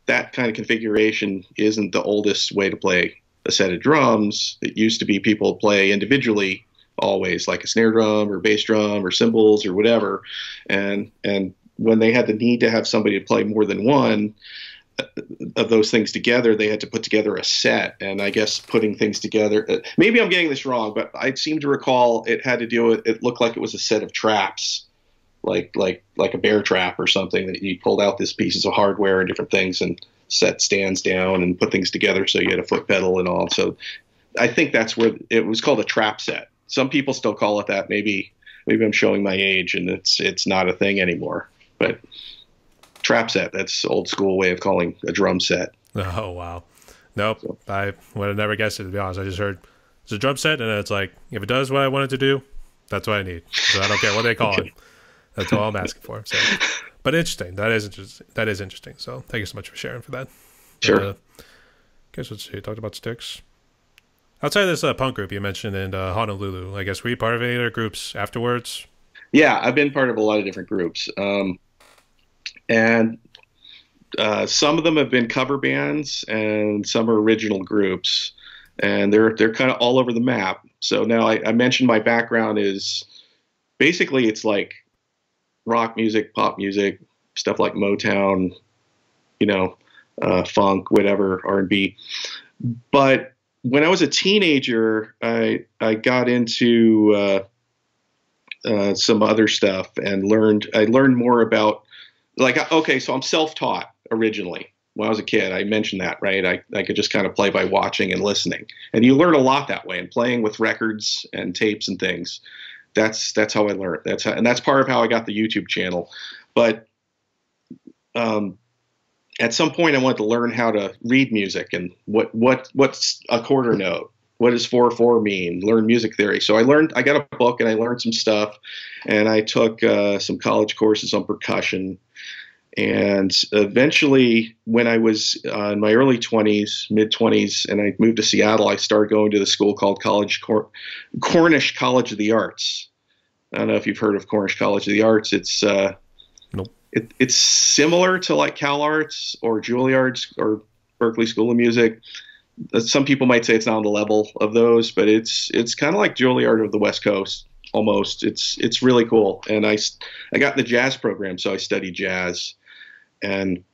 S1: that kind of configuration. Isn't the oldest way to play a set of drums. It used to be people play individually always, like a snare drum or bass drum or cymbals or whatever. And when they had the need to have somebody to play more than one of those things together, they had to put together a set. And I guess putting things together, maybe I'm getting this wrong, but I seem to recall it had to do with, it looked like it was a set of traps, like a bear trap or something that you pulled out these pieces of hardware and different things and set stands down and put things together so you had a foot pedal and all. So I think that's where it was called a trap set. Some people still call it that. Maybe I'm showing my age and it's not a thing anymore. But trap set, that's old school way of calling a drum set.
S2: Oh, wow. Nope. So, I would have never guessed it, to be honest. I just heard it's a drum set and it's like, if it does what I want it to do, that's what I need. So I don't care what they call it. That's all I'm asking for. So. But interesting. That is interesting. So thank you so much for sharing for that.
S1: Sure.
S2: Guess let's see. You talked about Styx. Outside of this punk group you mentioned in Honolulu, I guess were you part of any other groups afterwards?
S1: Yeah, I've been part of a lot of different groups, and some of them have been cover bands, and some are original groups, and they're kind of all over the map. So now I mentioned my background is basically it's like rock music, pop music, stuff like Motown, funk, whatever, R&B. But when I was a teenager, I got into some other stuff and I learned more about, so I'm self-taught originally. When I was a kid, I mentioned that, right? I could just kind of play by watching and listening. And you learn a lot that way, and playing with records and tapes and things. That's how I learned. And that's part of how I got the YouTube channel. But at some point, I wanted to learn how to read music and what's a quarter note, what does 4/4 mean? Learn music theory. So I got a book and I learned some stuff, and I took some college courses on percussion. And eventually, when I was in my early 20s, mid 20s, and I moved to Seattle, I started going to the school called Cornish College of the Arts. I don't know if you've heard of Cornish College of the Arts. It's
S2: Nope.
S1: It's similar to like Cal Arts or Juilliard or Berklee School of Music. Some people might say it's not on the level of those, but it's kind of like Juilliard of the West Coast almost. It's really cool. And I got in the jazz program, so I studied jazz. And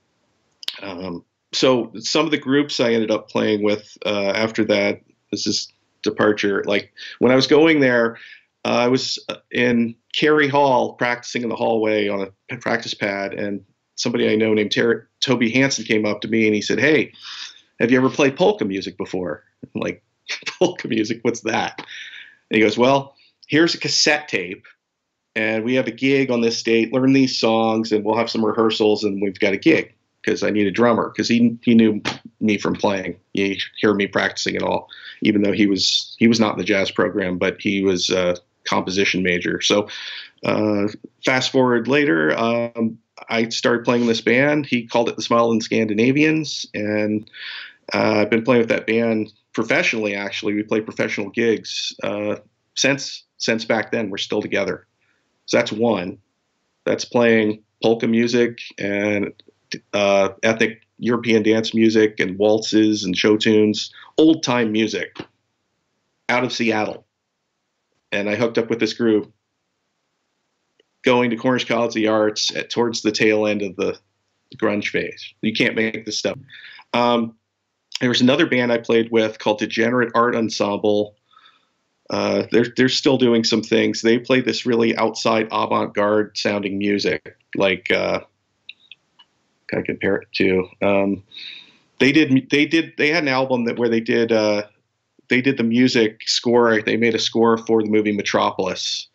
S1: so some of the groups I ended up playing with after that, this is departure. Like when I was going there, I was in Cary Hall practicing in the hallway on a practice pad, and somebody I know named Toby Hansen came up to me and he said, "Hey, have you ever played polka music before?" I'm like, "Polka music? What's that?" And he goes, "Well, here's a cassette tape, and we have a gig on this date. Learn these songs, and we'll have some rehearsals, and we've got a gig." Because I need a drummer, because he knew me from playing. He heard me practicing and all, even though he was not in the jazz program, but he was a composition major. So fast forward later, I started playing in this band. He called it the Smiling Scandinavians, and I've been playing with that band professionally. Actually, we play professional gigs since back then. We're still together. So that's one. That's playing polka music and ethnic European dance music and waltzes and show tunes, old time music out of Seattle. And I hooked up with this group going to Cornish College of the Arts towards the tail end of the grunge phase. You can't make this stuff. There was another band I played with called Degenerate Art Ensemble. They're still doing some things. They play this really outside avant-garde sounding music, like kind of compare it to. They had an album where they did the music score. They made a score for the movie Metropolis,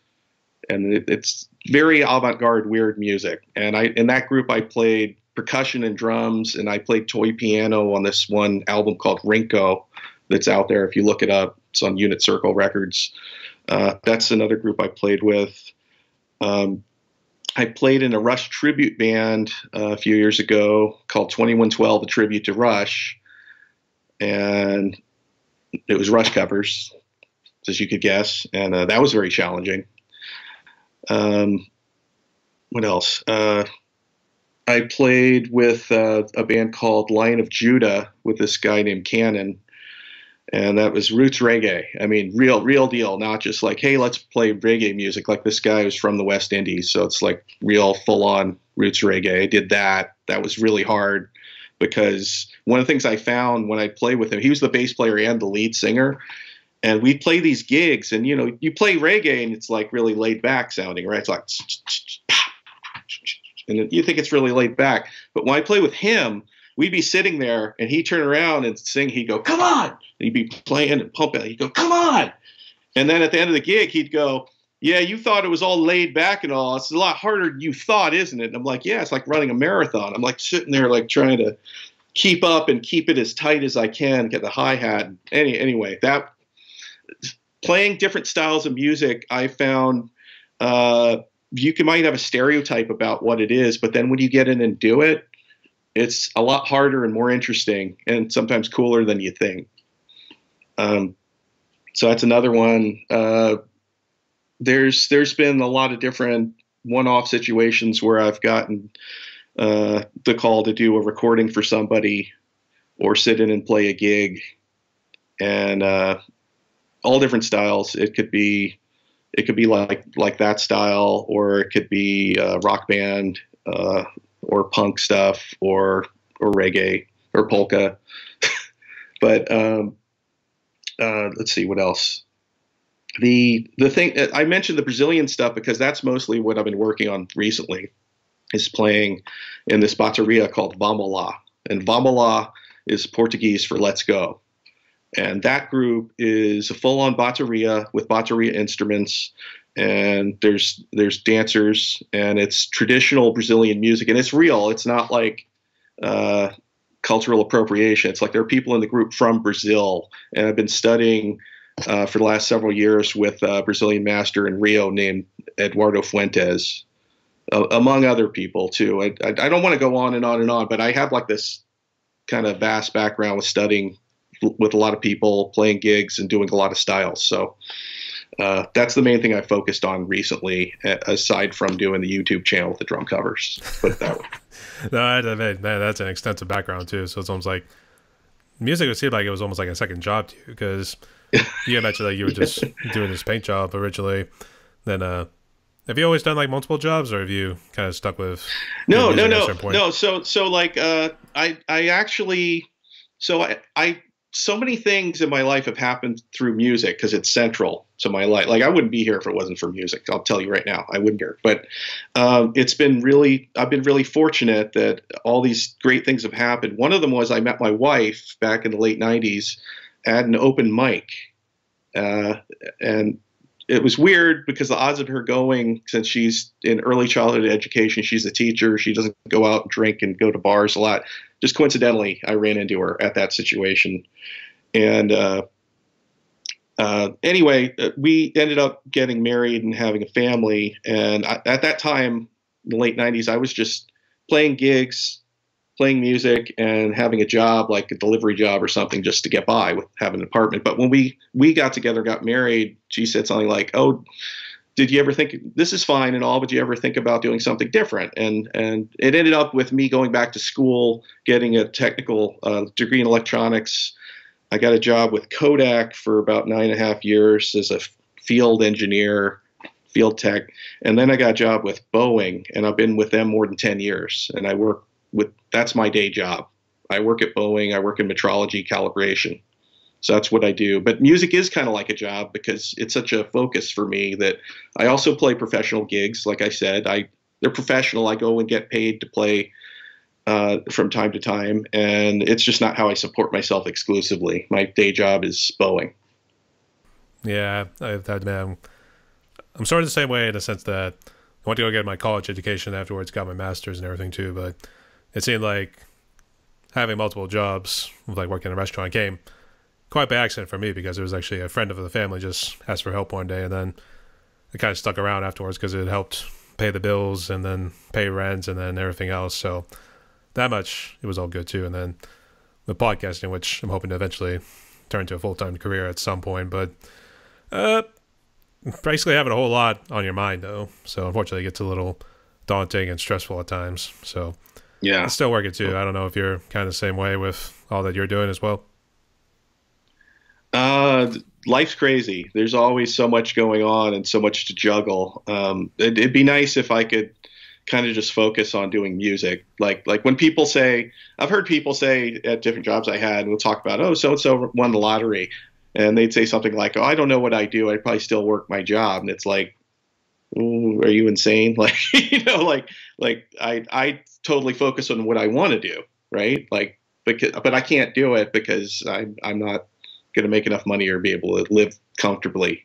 S1: and it's very avant-garde, weird music. And in that group I played percussion and drums, and I played toy piano on this one album called Rinko that's out there. If you look it up, it's on Unit Circle Records. That's another group I played with. I played in a Rush tribute band a few years ago called 2112, a tribute to Rush. And it was Rush covers, as you could guess. And that was very challenging. What else? I played with a band called Lion of Judah with this guy named Cannon. And that was roots reggae. I mean, real deal, not just like, hey, let's play reggae music. Like this guy was from the West Indies, so it's like real full-on roots reggae. I did that. That was really hard because one of the things I found when I played with him, he was the bass player and the lead singer. And we'd play these gigs, and, you know, you play reggae, and it's like really laid back sounding, right? It's like, and you think it's really laid back. But when I play with him, we'd be sitting there, and he'd turn around and sing. He'd go, "Come on!" And he'd be playing and pumping. He'd go, "Come on!" And then at the end of the gig, he'd go, "Yeah, you thought it was all laid back and all. It's a lot harder than you thought, isn't it?" And I'm like, "Yeah, it's like running a marathon." I'm like sitting there, like trying to keep up and keep it as tight as I can, get the hi-hat. Anyway, that playing different styles of music, I found might have a stereotype about what it is, but then when you get in and do it, it's a lot harder and more interesting, and sometimes cooler than you think. So that's another one. There's been a lot of different one-off situations where I've gotten the call to do a recording for somebody or sit in and play a gig, and all different styles. It could be like that style, or it could be rock band, or punk stuff, or reggae, or polka. But let's see what else. The thing I mentioned, the Brazilian stuff, because that's mostly what I've been working on recently, is playing in this bateria called Vamos Lá. And Vamos Lá is Portuguese for let's go. And that group is a full-on bateria with bateria instruments, and there's dancers, and it's traditional Brazilian music, and it's real. It's not like cultural appropriation. It's like there are people in the group from Brazil, and I've been studying for the last several years with a Brazilian master in Rio named Eduardo Fuentes, among other people too. I don't want to go on and on and on, but I have like this kind of vast background with studying with a lot of people, playing gigs, and doing a lot of styles. So that's the main thing I focused on recently, aside from doing the YouTube channel with the drum covers. Put it that way.
S2: No, man, that's an extensive background too. So it's almost like music would seem like it was almost like a second job to you, because you mentioned that you were just doing this paint job originally. Then, have you always done like multiple jobs, or have you kind of stuck with?
S1: No. So like, I actually, I so many things in my life have happened through music because it's central to my life. Like I wouldn't be here if it wasn't for music. I'll tell you right now, I wouldn't here. But I've been really fortunate that all these great things have happened. One of them was I met my wife back in the late '90s at an open mic, and it was weird because the odds of her going, since she's in early childhood education, she's a teacher, she doesn't go out and drink and go to bars a lot. Just coincidentally, I ran into her at that situation. And anyway, we ended up getting married and having a family. And at that time, in the late '90s, I was just playing gigs, playing music, and having a job, like a delivery job or something, just to get by with having an apartment. But when we got together, got married, she said something like, "Oh, did you ever think this is fine and all, but do you ever think about doing something different?" And it ended up with me going back to school, getting a technical degree in electronics. I got a job with Kodak for about 9.5 years as a field engineer, field tech. And then I got a job with Boeing, and I've been with them more than 10 years. And that's my day job. I work at Boeing. I work in metrology calibration. So that's what I do. But music is kind of like a job because it's such a focus for me that I also play professional gigs. Like I said, they're professional. I go and get paid to play from time to time, and it's just not how I support myself exclusively. My day job is Boeing.
S2: Yeah, I'm sort of the same way in the sense that I went to go get my college education afterwards, got my master's and everything too, but it seemed like having multiple jobs, like working in a restaurant, came quite by accident for me because it was actually a friend of the family just asked for help one day, and then it kind of stuck around afterwards because it helped pay the bills and then pay rent and then everything else. So that much, it was all good too. And then the podcasting, which I'm hoping to eventually turn to a full-time career at some point, but basically having a whole lot on your mind though. So unfortunately it gets a little daunting and stressful at times. So yeah, it's still working too. I don't know if you're kind of the same way with all that you're doing as well.
S1: Life's crazy. There's always so much going on and so much to juggle. It'd be nice if I could kind of just focus on doing music. Like when people say, I've heard people say at different jobs I had, and we'll talk about, oh, so-and-so won the lottery. And they'd say something like, oh, I don't know what I do. I probably still work my job. And it's like, ooh, are you insane? Like, I totally focus on what I want to do. Right. But I can't do it because I'm not going to make enough money or be able to live comfortably.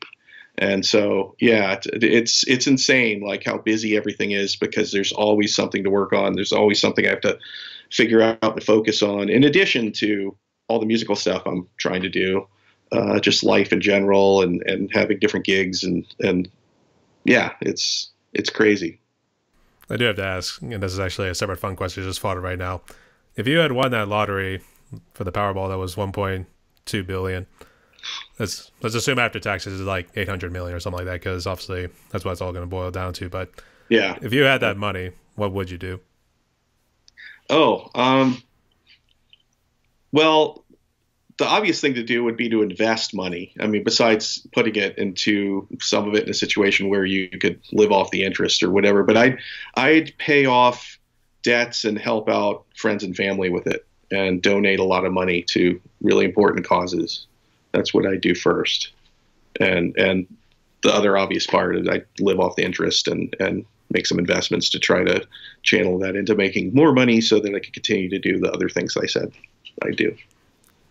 S1: And so, yeah, it's insane, like how busy everything is because there's always something to work on. There's always something I have to figure out and focus on, in addition to all the musical stuff I'm trying to do, just life in general and having different gigs. And yeah, it's crazy.
S2: I do have to ask, and this is actually a separate fun question I just thought of right now. If you had won that lottery for the Powerball that was 1.2 billion, let's assume after taxes is like 800 million or something like that, because obviously that's what it's all going to boil down to. But
S1: yeah,
S2: if you had that money, what would you do?
S1: Well, the obvious thing to do would be to invest money. I mean, besides putting it into some of it in a situation where you could live off the interest or whatever, but I'd pay off debts and help out friends and family with it and donate a lot of money to really important causes. That's what I do first. And the other obvious part is I live off the interest and make some investments to try to channel that into making more money so that I can continue to do the other things I said I do.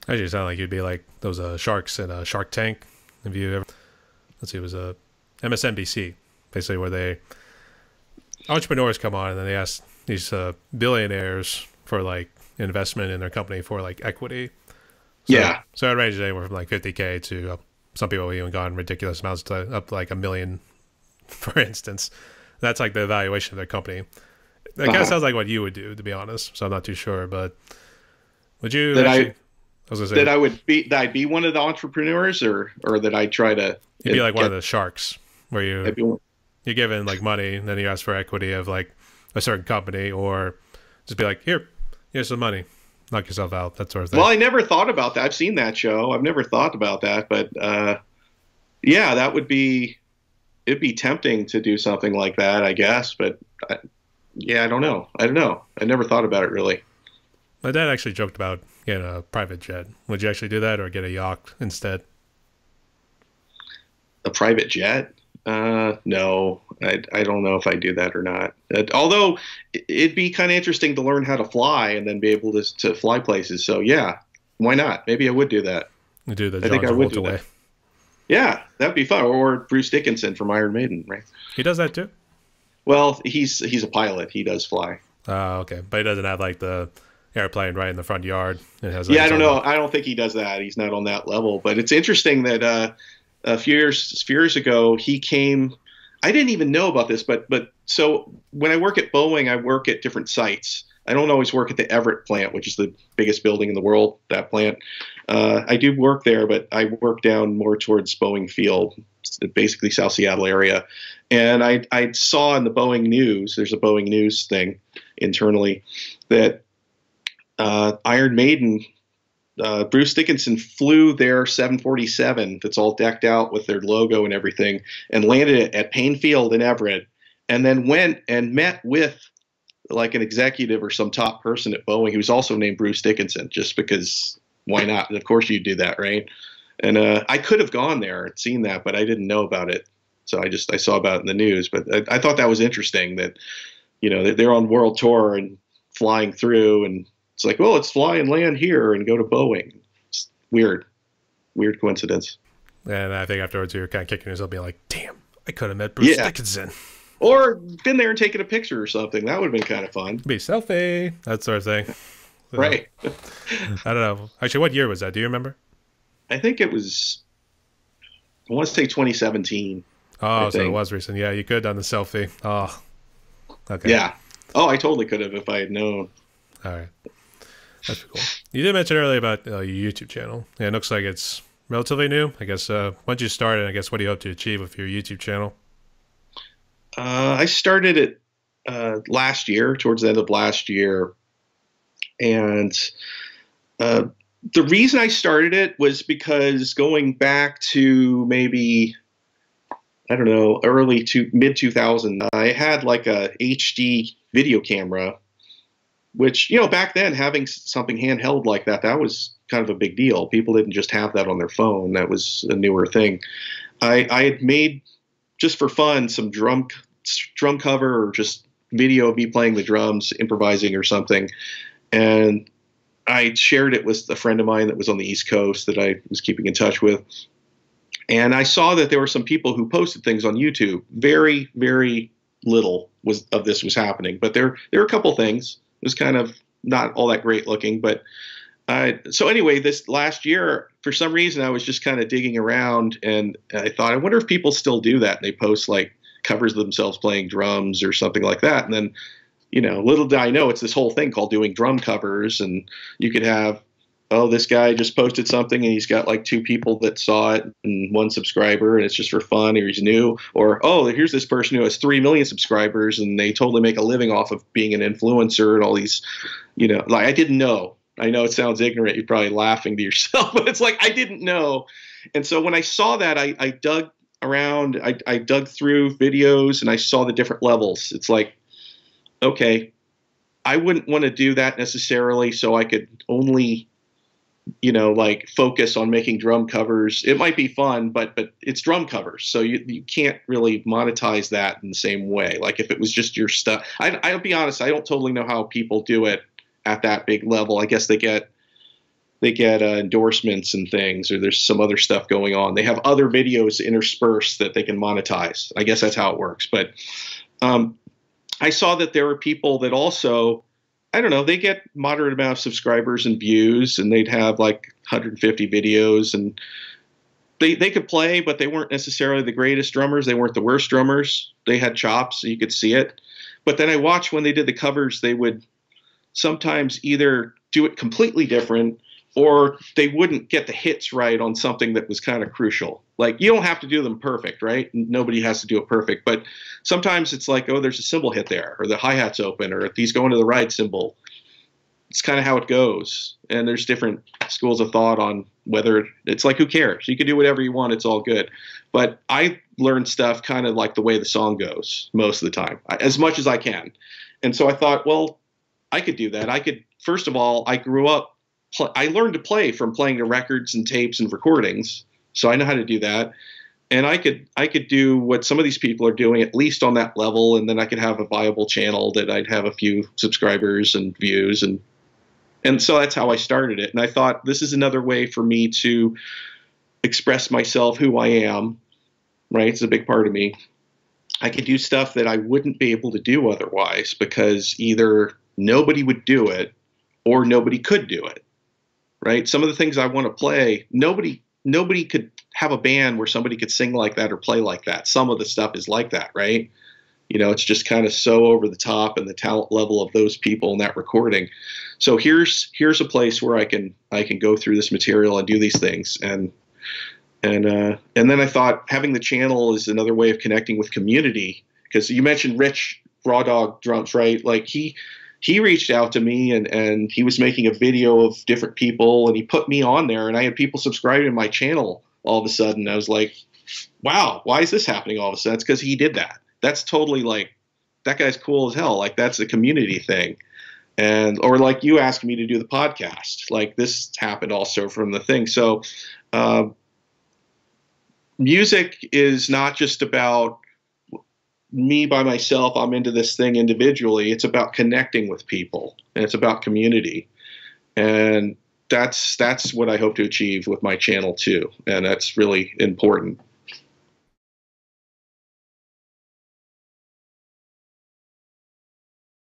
S2: Actually, sound like you'd be like those sharks in a Shark Tank. Have you ever? Let's see, it was a MSNBC, basically, where entrepreneurs come on and then they ask these billionaires for like investment in their company for like equity. So,
S1: Yeah.
S2: So it ranges anywhere from like 50K to some people have even gone ridiculous amounts to up like $1 million, for instance. That's like the evaluation of their company. That kind of sounds like what you would do, to be honest. So I'm not too sure, but would you
S1: That
S2: actually?
S1: I
S2: was gonna say
S1: that I would be that I'd be one of the entrepreneurs, or that I'd try to.
S2: you'd be like one of the sharks where you're given like money, and then you ask for equity of like a certain company, or just be like, here's some money, knock yourself out, that sort of thing.
S1: Well, I never thought about that. I've seen that show. I've never thought about that, but yeah, that would be. It'd be tempting to do something like that, I guess, but yeah, I don't know. I never thought about it really.
S2: My dad actually joked about getting a private jet. Would you actually do that, or get a yacht instead?
S1: A private jet? No, I don't know if I do that or not. Although it'd be kind of interesting to learn how to fly and then be able to fly places. So yeah, why not? Maybe I would do that.
S2: You do the
S1: I
S2: John
S1: think I would do
S2: Travolta way.
S1: that. Yeah, that'd be fun. Or Bruce Dickinson from Iron Maiden, right?
S2: He does that too?
S1: Well, he's a pilot. He does fly.
S2: Oh, okay. But he doesn't have like the airplane right in the front yard. It has like
S1: Yeah, I don't know. I don't think he does that. He's not on that level. But it's interesting that a few years ago he came. I didn't even know about this, but so when I work at Boeing, I work at different sites. I don't always work at the Everett plant, which is the biggest building in the world, that plant. I do work there, but I work down more towards Boeing Field, basically South Seattle area. And I saw in the Boeing News, there's a Boeing News thing internally, that Iron Maiden, Bruce Dickinson flew their 747 that's all decked out with their logo and everything, and landed it at Payne Field in Everett, and then went and met with like an executive or some top person at Boeing who's also named Bruce Dickinson, just because why not? Of course you'd do that, right? And I could have gone there and seen that, but I didn't know about it. So I saw about it in the news. But I thought that was interesting that, they're on world tour and flying through, and it's like, well, let's fly and land here and go to Boeing. It's weird coincidence.
S2: And I think afterwards you're kind of kicking yourself, being like, damn, I could have met Bruce Dickinson.
S1: Or been there and taken a picture or something. That would have been kind of fun.
S2: Be selfie, that sort of thing.
S1: Right.
S2: I don't know. Actually, what year was that? Do you remember?
S1: I think it was, I want to say 2017.
S2: Oh, so it was recent. Yeah, you could have done the selfie. Oh, okay.
S1: Yeah. Oh, I totally could have if I had known.
S2: All right. That's cool. You did mention earlier about your YouTube channel. Yeah, it looks like it's relatively new. I guess, once you started, I guess, what do you hope to achieve with your YouTube channel?
S1: I started it last year, towards the end of last year. And the reason I started it was because going back to maybe, I don't know, mid 2000, I had like a HD video camera, which, back then having something handheld like that was kind of a big deal. People didn't just have that on their phone. That was a newer thing. I had made, just for fun, some drum cover or just video of me playing the drums, improvising or something. And I shared it with a friend of mine that was on the East Coast that I was keeping in touch with. And I saw that there were some people who posted things on YouTube. Very, very little of this was happening. But there were a couple things. It was kind of not all that great looking. But so anyway, this last year, for some reason, I was just kind of digging around. And I thought, I wonder if people still do that. And they post like covers of themselves playing drums or something like that. And then, little did I know, it's this whole thing called doing drum covers. And you could have, oh, this guy just posted something and he's got like 2 people that saw it and 1 subscriber and it's just for fun, or he's new. Or, oh, here's this person who has 3 million subscribers and they totally make a living off of being an influencer and all these, like I didn't know. I know it sounds ignorant. You're probably laughing to yourself, but it's like I didn't know. And so when I saw that, I dug around, I dug through videos and I saw the different levels. It's like, okay, I wouldn't want to do that necessarily, so I could only, like focus on making drum covers. It might be fun, but it's drum covers, so you can't really monetize that in the same way. Like if it was just your stuff, I'll be honest, I don't totally know how people do it at that big level. I guess they get endorsements and things, or there's some other stuff going on. They have other videos interspersed that they can monetize. I guess that's how it works. But I saw that there were people that also I don't know, they get moderate amount of subscribers and views, and they'd have like 150 videos, and they could play, but they weren't necessarily the greatest drummers. They weren't the worst drummers. They had chops, so you could see it. But then I watched when they did the covers, they would sometimes either do it completely different, or they wouldn't get the hits right on something that was kind of crucial. Like, you don't have to do them perfect, right? Nobody has to do it perfect. But sometimes it's like, oh, there's a cymbal hit there, or the hi-hat's open, or if he's going to the right cymbal. It's kind of how it goes. And there's different schools of thought on whether it's like, who cares? You can do whatever you want. It's all good. But I learn stuff kind of like the way the song goes most of the time, as much as I can. And so I thought, well, I could do that. I could, first of all, I grew up, I learned to play from playing the records and tapes and recordings. So I know how to do that. And I could do what some of these people are doing, at least on that level. And then I could have a viable channel that I'd have a few subscribers and views. And so that's how I started it. And I thought, this is another way for me to express myself, who I am, right? It's a big part of me. I could do stuff that I wouldn't be able to do otherwise, because either nobody would do it or nobody could do it, right? Some of the things I want to play, nobody could have a band where somebody could sing like that or play like that. Some of the stuff is like that, right? You know, it's just kind of so over the top, and the talent level of those people in that recording. So here's a place where I can go through this material and do these things. And then I thought having the channel is another way of connecting with community, because you mentioned Rich Raw Dog Drums, right? Like he reached out to me, and he was making a video of different people, and he put me on there, and I had people subscribing to my channel all of a sudden. I was like, wow, why is this happening all of a sudden? It's because he did that. That's totally like, that guy's cool as hell. Like, that's a community thing. And, or like you asked me to do the podcast, like this happened also from the thing. So, music is not just about me by myself. I'm into this thing individually. It's about connecting with people, and it's about community. And that's what I hope to achieve with my channel too. And that's really important.